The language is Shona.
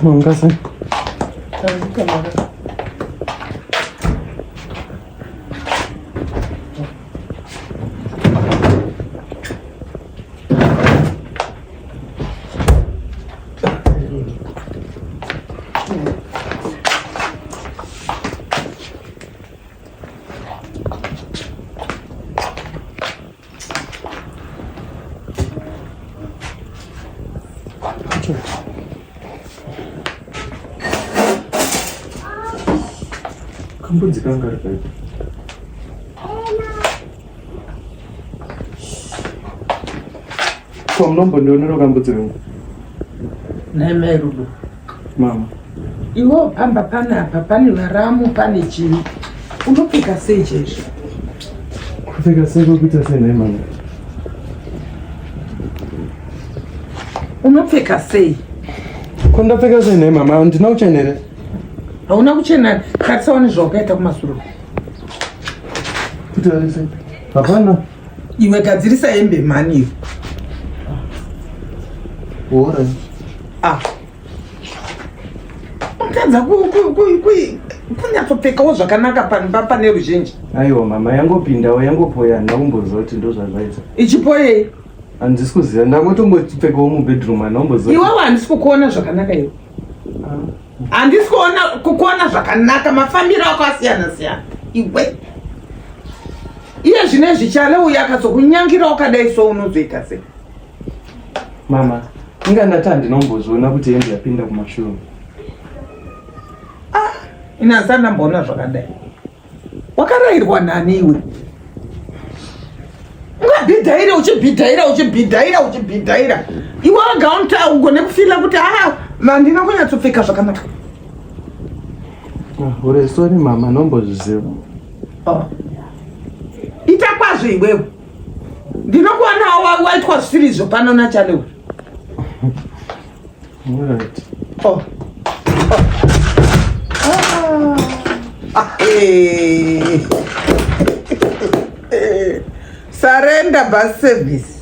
Mangasa. 한번 지간 갈까요? Kau nombor ndio kambuzi wangu. Nhai Mai Rudo. Mama. Iwo pamba pana pani varamu pane chini. Unopika sei chesho? Kupika sei kuita sei na mama. Unopika sei? Kwenda pika sei na mama, ndina uchenere. Hauna kuchena katsaone zvokaita kumasuro. Kuita sei. Hapana. Iwe gadzirisa hembe mani. Ora. Untanza kunyatopfekawo zvakanaka pane ruzhinji. Aiwa mama yangopindawo yangopoya ndakumbozoti ndo zvazvaita. Ichipoye? Handisi kuziva ndangotombopfekawo mubedroom andakumbozoti. Iwewo handisi kukuona zvakanaka iwe. Handisi kukuona zvakanaka mafambiro ako asiyana-siyana. Iwe. Iye zvinezvi chale uyu akadzokunyangira wakadai so unozoita sei? Mama, ingandati handinombozviona kuti hembe yapinda kumashure. Ina handisati ndamboona zvakadai. Wakarayirwa nani iwe? Ungabhidhaira uchibhidhaira. Iwe wega ugone kufila kuti handina kunyatsopfeka zvakanaka. Ure sorry mama, nombozviziva. Ita kwazvo iwewe. Ndinokuona waitwa zvisizvo pano nachale uyu. Alright. Surrender bus service.